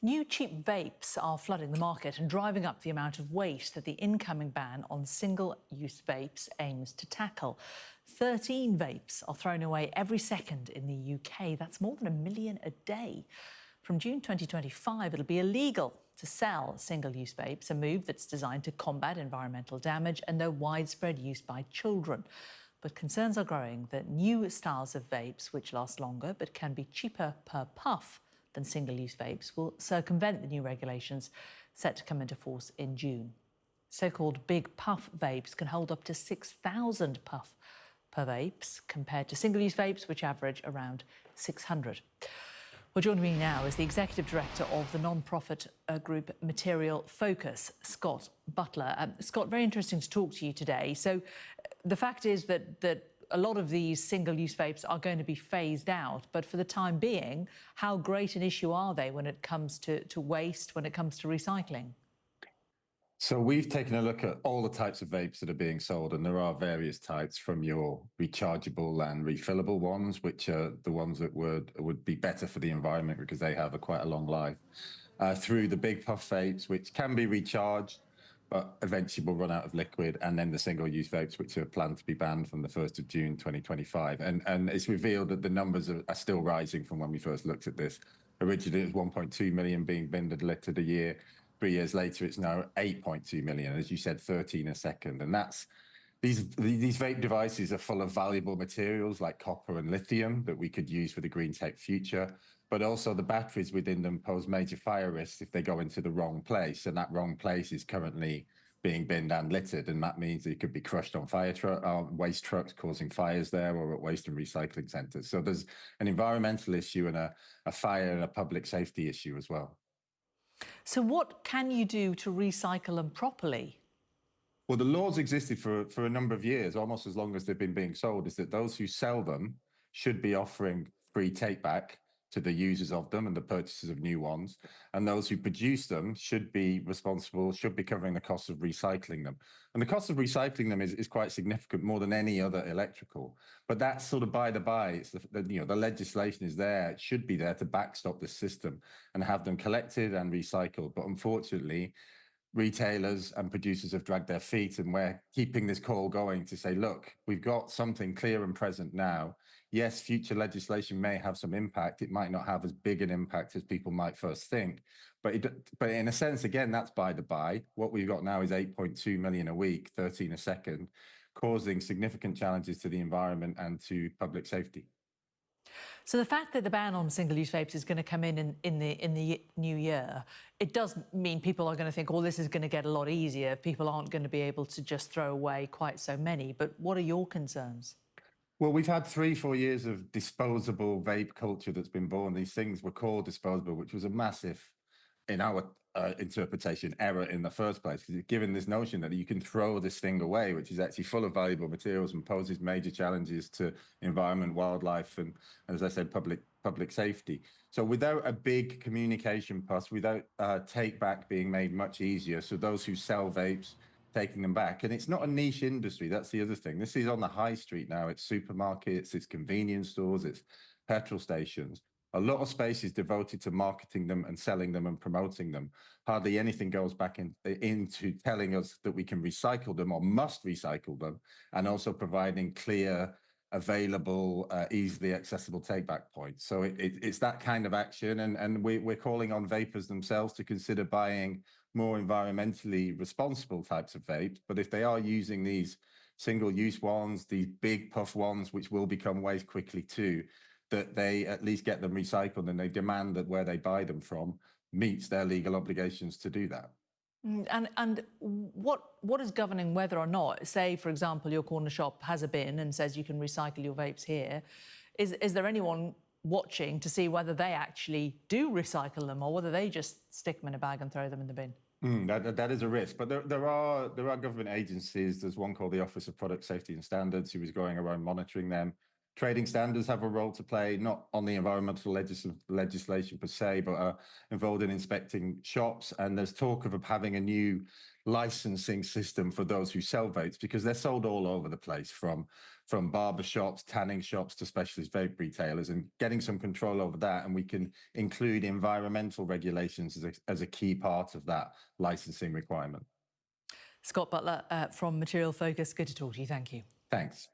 New cheap vapes are flooding the market and driving up the amount of waste that the incoming ban on single-use vapes aims to tackle. 13 vapes are thrown away every second in the UK. That's more than 1 million a day. From June 2025, it'll be illegal to sell single-use vapes, a move that's designed to combat environmental damage and their widespread use by children. But concerns are growing that new styles of vapes, which last longer but can be cheaper per puff than single-use vapes, will circumvent the new regulations set to come into force in June. So-called big puff vapes can hold up to 6,000 puff per vapes, compared to single-use vapes, which average around 600. Well, joining me now is the Executive Director of the non-profit group Material Focus, Scott Butler. Scott, very interesting to talk to you today. So the fact is that a lot of these single-use vapes are going to be phased out, but for the time being, how great an issue are they when it comes to waste, when it comes to recycling? So we've taken a look at all the types of vapes that are being sold, and there are various types, from your rechargeable and refillable ones, which are the ones that would be better for the environment because they have quite a long life, through the big puff vapes, which can be recharged, but eventually will run out of liquid, and then the single-use vapes, which are planned to be banned from the 1st of June 2025. And it's revealed that the numbers are still rising from when we first looked at this. Originally, it was 1.2 million being binned and littered a year. 3 years later, it's now 8.2 million, as you said, 13 a second. And that's these vape devices are full of valuable materials like copper and lithium that we could use for the green tech future, but also the batteries within them pose major fire risks if they go into the wrong place. And that wrong place is currently being binned and littered, and that means it could be crushed on waste trucks, causing fires there, or at waste and recycling centres. So there's an environmental issue and a fire and a public safety issue as well. So what can you do to recycle them properly? Well, the laws existed for a number of years, almost as long as they've been being sold, is that those who sell them should be offering free take-back to the users of them and the purchasers of new ones. And those who produce them should be responsible, should be covering the cost of recycling them. And the cost of recycling them is quite significant, more than any other electrical. But that's sort of by the by. It's the legislation is there, it should be there to backstop the system and have them collected and recycled. But unfortunately, retailers and producers have dragged their feet, and we're keeping this call going to say, look, we've got something clear and present now. Yes, future legislation may have some impact. It might not have as big an impact as people might first think. But in a sense, again, that's by the by. What we've got now is 8.2 million a week, 13 a second, causing significant challenges to the environment and to public safety. So the fact that the ban on single-use vapes is going to come in the new year, it does mean people are going to think, well, this is going to get a lot easier. People aren't going to be able to just throw away quite so many. But what are your concerns? Well, we've had 3-4 years of disposable vape culture that's been born. These things were called disposable, which was a massive, in our interpretation, error in the first place, because it's given this notion that you can throw this thing away, which is actually full of valuable materials and poses major challenges to environment, wildlife, and, as I said, public safety. So without a big communication push, without take back being made much easier, so those who sell vapes taking them back. And it's not a niche industry. That's the other thing. This is on the high street now. It's supermarkets, it's convenience stores, it's petrol stations. A lot of space is devoted to marketing them and selling them and promoting them. Hardly anything goes back into telling us that we can recycle them or must recycle them, and also providing clear, available, easily accessible take-back points. So it's that kind of action, and we're calling on vapers themselves to consider buying more environmentally responsible types of vapes. But if they are using these single-use ones, these big puff ones, which will become waste quickly too, that they at least get them recycled, and they demand that where they buy them from meets their legal obligations to do that. And what is governing whether or not, say, for example, your corner shop has a bin and says you can recycle your vapes here? Is there anyone watching to see whether they actually do recycle them, or whether they just stick them in a bag and throw them in the bin? That is a risk, but there are government agencies. There's one called the Office of Product Safety and Standards, who is going around monitoring them. Trading standards have a role to play, not on the environmental legislation per se, but are involved in inspecting shops. And there's talk of having a new licensing system for those who sell vapes, because they're sold all over the place, from from barber shops, tanning shops to specialist vape retailers, and getting some control over that. And we can include environmental regulations as a key part of that licensing requirement. Scott Butler from Material Focus, good to talk to you. Thank you. Thanks.